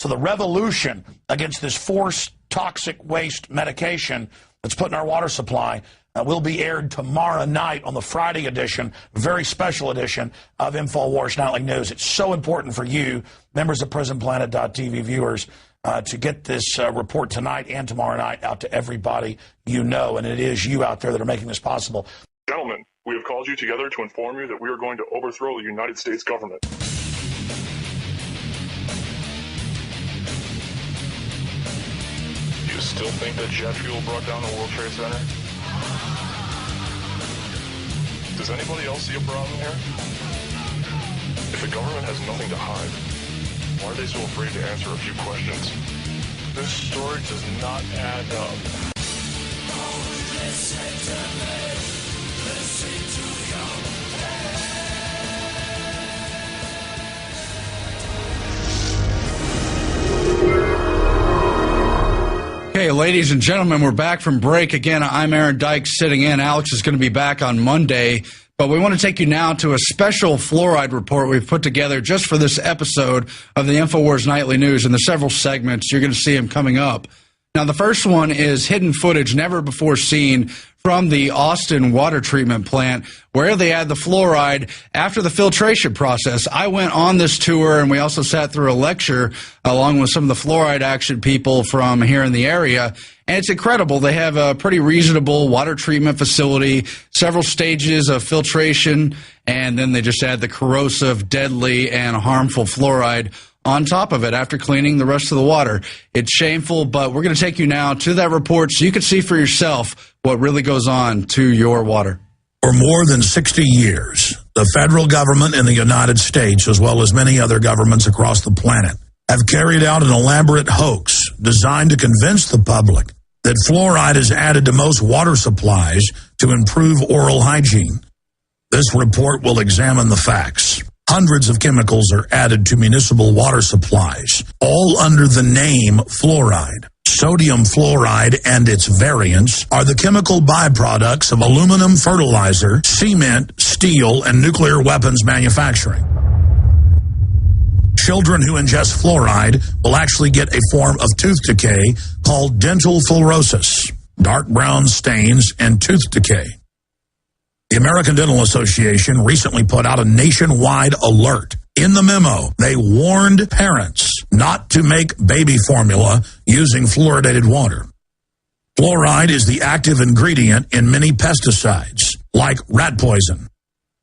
So the revolution against this forced toxic waste medication that's put in our water supply will be aired tomorrow night on the Friday edition, very special edition of InfoWars Nightly News. It's so important for you, members of pacman.pt.vu viewers, to get this report tonight and tomorrow night out to everybody you know, and it is you out there that are making this possible. Gentlemen, we have called you together to inform you that we are going to overthrow the United States government. Do you still think that jet fuel brought down the World Trade Center? Does anybody else see a problem here? If the government has nothing to hide, why are they so afraid to answer a few questions? This story does not add up. Listen to me. Listen to your Okay, ladies and gentlemen, we're back from break. Again, I'm Aaron Dykes sitting in. Alex is going to be back on Monday. But we want to take you now to a special fluoride report we've put together just for this episode of the InfoWars Nightly News. And the several segments, you're going to see them coming up. Now, the first one is hidden footage never before seen from the Austin water treatment plant where they add the fluoride after the filtration process. I went on this tour, and we also sat through a lecture along with some of the fluoride action people from here in the area. And it's incredible. They have a pretty reasonable water treatment facility, several stages of filtration, and then they just add the corrosive, deadly, and harmful fluoride on top of it after cleaning the rest of the water. It's shameful, but we're going to take you now to that report so you can see for yourself what really goes on to your water. For more than 60 years, the federal government in the United States, as well as many other governments across the planet, have carried out an elaborate hoax designed to convince the public that fluoride is added to most water supplies to improve oral hygiene. This report will examine the facts. Hundreds of chemicals are added to municipal water supplies, all under the name fluoride. Sodium fluoride and its variants are the chemical byproducts of aluminum fertilizer, cement, steel, and nuclear weapons manufacturing. Children who ingest fluoride will actually get a form of tooth decay called dental fluorosis, dark brown stains, and tooth decay. The American Dental Association recently put out a nationwide alert. In the memo, they warned parents not to make baby formula using fluoridated water. Fluoride is the active ingredient in many pesticides, like rat poison.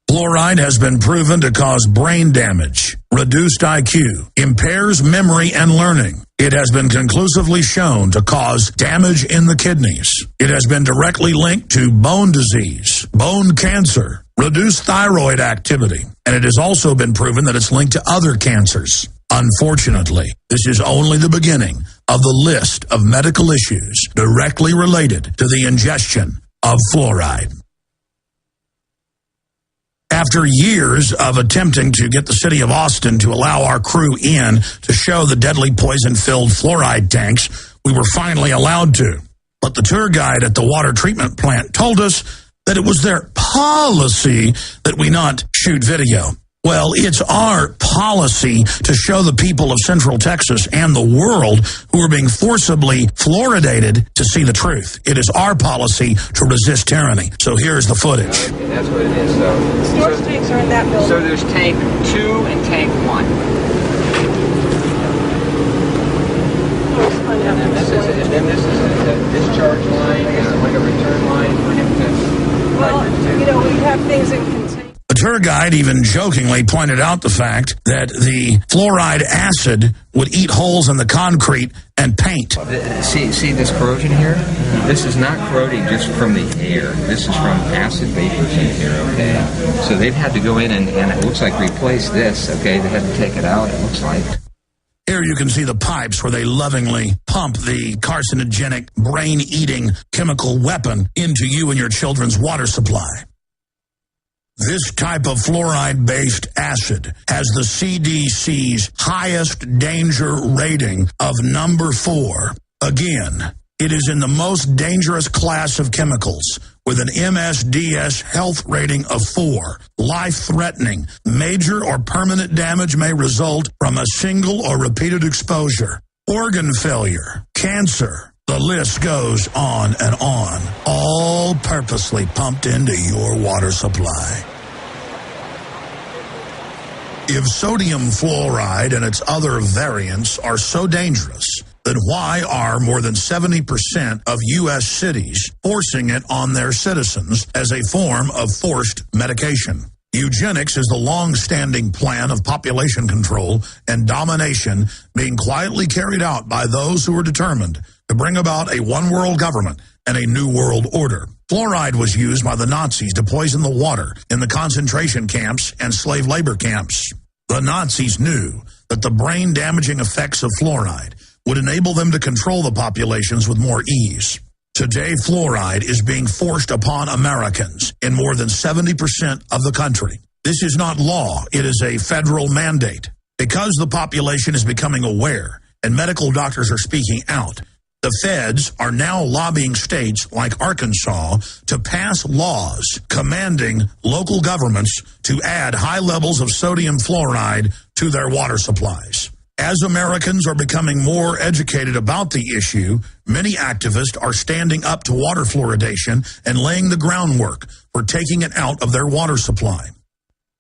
Fluoride has been proven to cause brain damage, reduced IQ, impairs memory and learning. It has been conclusively shown to cause damage in the kidneys. It has been directly linked to bone disease, bone cancer, reduced thyroid activity, and it has also been proven that it's linked to other cancers. Unfortunately, this is only the beginning of the list of medical issues directly related to the ingestion of fluoride. After years of attempting to get the city of Austin to allow our crew in to show the deadly poison-filled fluoride tanks, we were finally allowed to. But the tour guide at the water treatment plant told us that it was their policy that we not shoot video. Well, it's our policy to show the people of Central Texas and the world who are being forcibly fluoridated to see the truth. It is our policy to resist tyranny. So here's the footage. Okay, that's what it is. So storage tanks are in that building. So there's tank 2 and tank 1. And this is a discharge line and like a return line for him to... Well, you know, we have things in containment. The tour guide even jokingly pointed out the fact that the fluoride acid would eat holes in the concrete and paint. See this corrosion here? This is not corroding just from the air. This is from acid vapors in here, okay? So they've had to go in and it looks like replace this, okay? They had to take it out, it looks like. Here you can see the pipes where they lovingly pump the carcinogenic, brain-eating chemical weapon into you and your children's water supply. This type of fluoride-based acid has the CDC's highest danger rating of number 4. Again, It is in the most dangerous class of chemicals, with an MSDS health rating of 4, life-threatening. Major or permanent damage may result from a single or repeated exposure. Organ failure, cancer, the list goes on and on, all purposely pumped into your water supply. If sodium fluoride and its other variants are so dangerous, then why are more than 70% of U.S. cities forcing it on their citizens as a form of forced medication? Eugenics is the long-standing plan of population control and domination being quietly carried out by those who are determined to bring about a one-world government and a new world order. Fluoride was used by the Nazis to poison the water in the concentration camps and slave labor camps. The Nazis knew that the brain-damaging effects of fluoride would enable them to control the populations with more ease. Today, fluoride is being forced upon Americans in more than 70% of the country. This is not law, it is a federal mandate. Because the population is becoming aware and medical doctors are speaking out, the feds are now lobbying states like Arkansas to pass laws commanding local governments to add high levels of sodium fluoride to their water supplies. As Americans are becoming more educated about the issue, many activists are standing up to water fluoridation and laying the groundwork for taking it out of their water supply.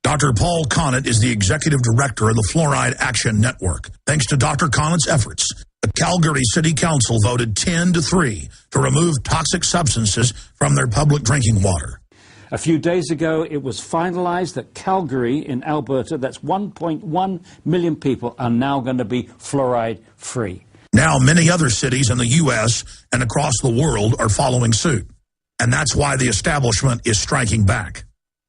Dr. Paul Connett is the executive director of the Fluoride Action Network. Thanks to Dr. Connett's efforts, the Calgary City Council voted 10-3 to remove toxic substances from their public drinking water. A few days ago, it was finalized that Calgary in Alberta, that's 1.1 million people, are now going to be fluoride-free. Now, many other cities in the U.S. and across the world are following suit. And that's why the establishment is striking back.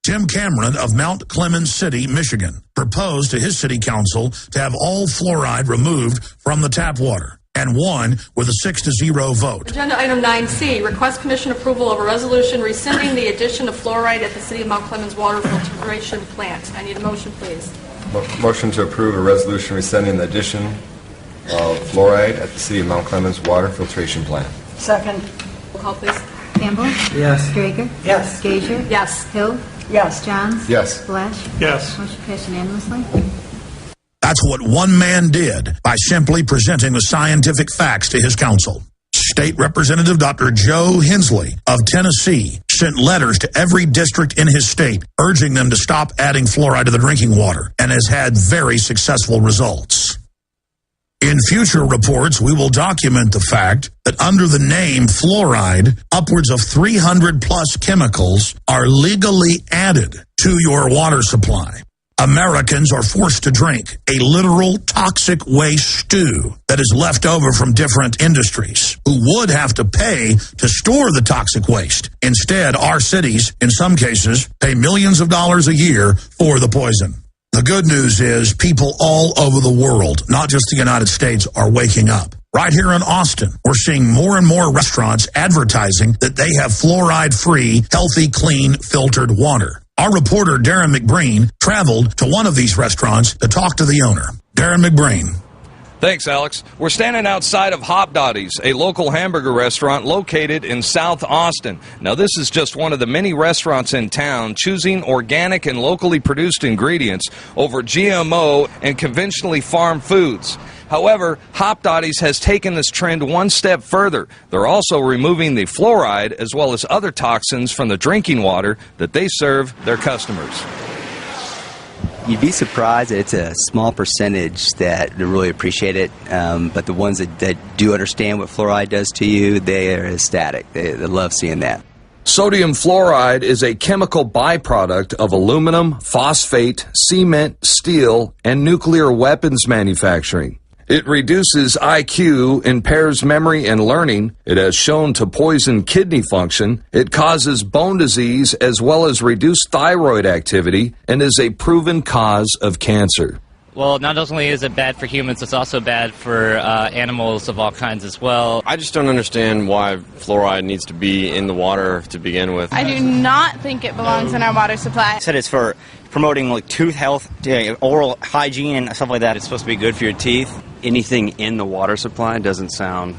Tim Cameron of Mount Clemens City, Michigan, proposed to his city council to have all fluoride removed from the tap water, and won with a 6-0 vote. Agenda item 9C, request commission approval of a resolution rescinding the addition of fluoride at the City of Mount Clemens water filtration plant. I need a motion, please. Motion to approve a resolution rescinding the addition of fluoride at the City of Mount Clemens water filtration plant. Second. Roll call, please. Campbell? Yes. Straker? Yes. Gager? Yes. Hill? Yes. Johns? Yes. Flesh? Yes. Motion passed unanimously. That's what one man did by simply presenting the scientific facts to his council. State Representative Dr. Joe Hensley of Tennessee sent letters to every district in his state urging them to stop adding fluoride to the drinking water and has had very successful results. In future reports, we will document the fact that under the name fluoride, upwards of 300-plus chemicals are legally added to your water supply. Americans are forced to drink a literal toxic waste stew that is left over from different industries who would have to pay to store the toxic waste. Instead, our cities, in some cases, pay millions of dollars a year for the poison. The good news is people all over the world, not just the United States, are waking up. Right here in Austin, we're seeing more and more restaurants advertising that they have fluoride-free, healthy, clean, filtered water. Our reporter, Darren McBreen, traveled to one of these restaurants to talk to the owner. Darren McBreen. Thanks, Alex. We're standing outside of Hop Dotty's, a local hamburger restaurant located in South Austin. Now, this is just one of the many restaurants in town choosing organic and locally produced ingredients over GMO and conventionally farmed foods. However, Hop Dotty's has taken this trend one step further. They're also removing the fluoride as well as other toxins from the drinking water that they serve their customers. You'd be surprised that it's a small percentage that really appreciate it, but the ones that do understand what fluoride does to you, they are ecstatic. They love seeing that. Sodium fluoride is a chemical byproduct of aluminum, phosphate, cement, steel, and nuclear weapons manufacturing. It reduces IQ, impairs memory and learning. It has shown to poison kidney function. It causes bone disease as well as reduced thyroid activity and is a proven cause of cancer. Well, not only is it bad for humans, it's also bad for animals of all kinds as well. I just don't understand why fluoride needs to be in the water to begin with. I do not think it belongs in our water supply. I said it's for promoting like tooth health, oral hygiene and stuff like that. It's supposed to be good for your teeth. Anything in the water supply doesn't sound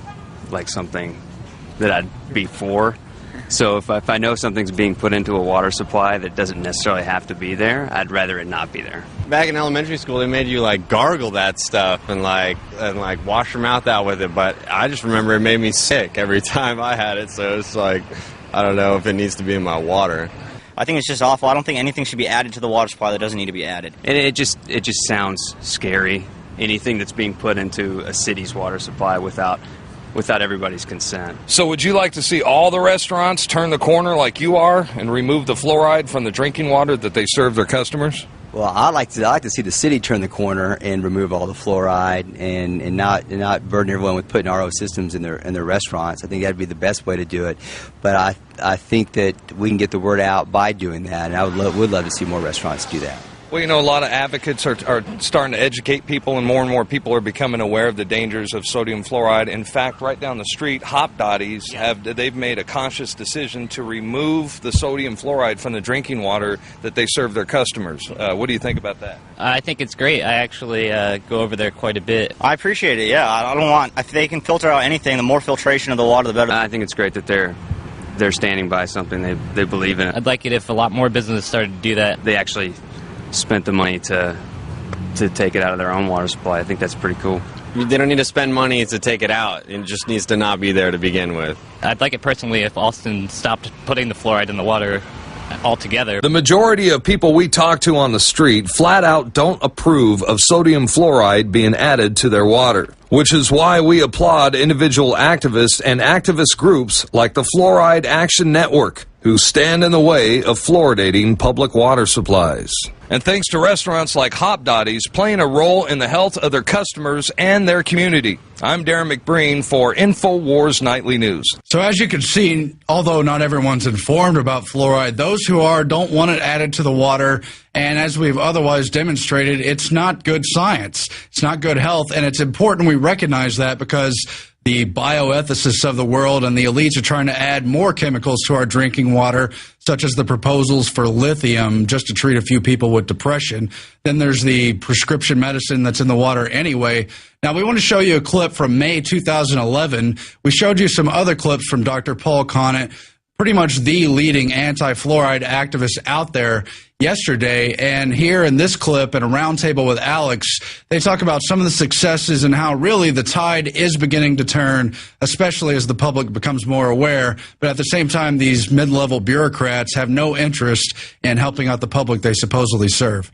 like something that I'd be for. So if I know something's being put into a water supply that doesn't necessarily have to be there, I'd rather it not be there. Back in elementary school, they made you like gargle that stuff and like wash your mouth out with it. But I just remember it made me sick every time I had it. So it's like, I don't know if it needs to be in my water. I think it's just awful. I don't think anything should be added to the water supply that doesn't need to be added. It just sounds scary. Anything that's being put into a city's water supply without everybody's consent. So would you like to see all the restaurants turn the corner like you are and remove the fluoride from the drinking water that they serve their customers? Well, I like to see the city turn the corner and remove all the fluoride and not burden everyone with putting RO systems in their restaurants. I think that'd be the best way to do it. But I think that we can get the word out by doing that, and I would love to see more restaurants do that. Well, you know, a lot of advocates are starting to educate people, and more people are becoming aware of the dangers of sodium fluoride. In fact, right down the street, Hop Dotties they've made a conscious decision to remove the sodium fluoride from the drinking water that they serve their customers. What do you think about that? I think it's great. I actually go over there quite a bit. I appreciate it, yeah. I don't want, if they can filter out anything, the more filtration of the water, the better. I think it's great that they're standing by something they believe in. I'd like it if a lot more businesses started to do that. They actually spent the money to take it out of their own water supply. I think that's pretty cool. They don't need to spend money to take it out. It just needs to not be there to begin with. I'd like it personally if Austin stopped putting the fluoride in the water altogether. The majority of people we talk to on the street flat out don't approve of sodium fluoride being added to their water, which is why we applaud individual activists and activist groups like the Fluoride Action Network, who stand in the way of fluoridating public water supplies. And thanks to restaurants like Hop Dotties playing a role in the health of their customers and their community. I'm Darren McBreen for InfoWars Nightly News. So as you can see, although not everyone's informed about fluoride, those who are don't want it added to the water. And as we've otherwise demonstrated, it's not good science. It's not good health. And it's important we recognize that, because the bioethicists of the world and the elites are trying to add more chemicals to our drinking water, such as the proposals for lithium just to treat a few people with depression. Then there's the prescription medicine that's in the water anyway. Now, we want to show you a clip from May 2011. We showed you some other clips from Dr. Paul Conant, pretty much the leading anti-fluoride activist out there, yesterday. And here in this clip, in a roundtable with Alex, they talk about some of the successes and how really the tide is beginning to turn, especially as the public becomes more aware. But at the same time, these mid-level bureaucrats have no interest in helping out the public they supposedly serve.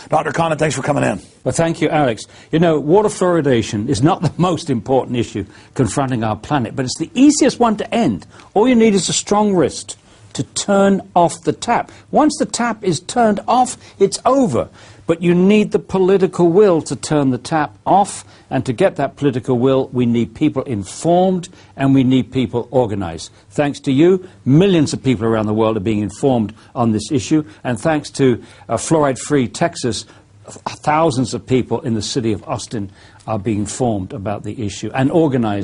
Dr. Conant, thanks for coming in. Well, thank you, Alex. You know, water fluoridation is not the most important issue confronting our planet, but it's the easiest one to end. All you need is a strong wrist to turn off the tap. Once the tap is turned off, it's over. But you need the political will to turn the tap off, and to get that political will, we need people informed and we need people organized. Thanks to you, millions of people around the world are being informed on this issue, and thanks to Fluoride-Free Texas, thousands of people in the city of Austin are being informed about the issue and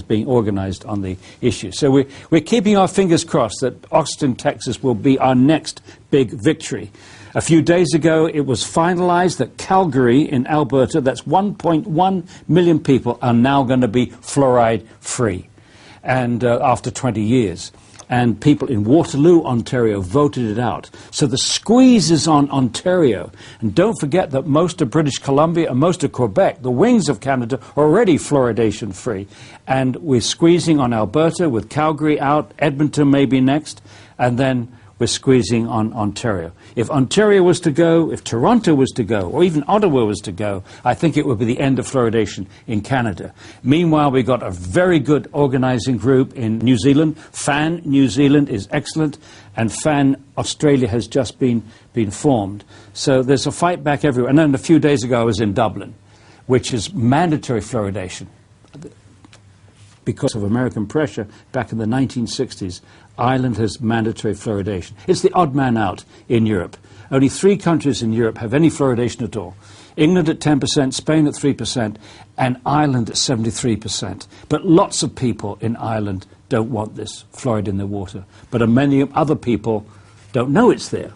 being organized on the issue. So we're keeping our fingers crossed that Austin, Texas will be our next big victory. A few days ago, it was finalized that Calgary in Alberta, that's 1.1 million people, are now going to be fluoride-free, and after 20 years. And people in Waterloo, Ontario, voted it out. So the squeeze is on Ontario. And don't forget that most of British Columbia and most of Quebec, the wings of Canada, are already fluoridation-free. And we're squeezing on Alberta with Calgary out, Edmonton may be next, and then we're squeezing on Ontario. If Ontario was to go, if Toronto was to go, or even Ottawa was to go, I think it would be the end of fluoridation in Canada. Meanwhile, we've got a very good organizing group in New Zealand. FAN New Zealand is excellent, and FAN Australia has just been formed. So there's a fight back everywhere. And then a few days ago I was in Dublin, which is mandatory fluoridation. Because of American pressure back in the 1960s, Ireland has mandatory fluoridation. It's the odd man out in Europe. Only 3 countries in Europe have any fluoridation at all. England at 10%, Spain at 3%, and Ireland at 73%. But lots of people in Ireland don't want this fluoride in their water. But many other people don't know it's there.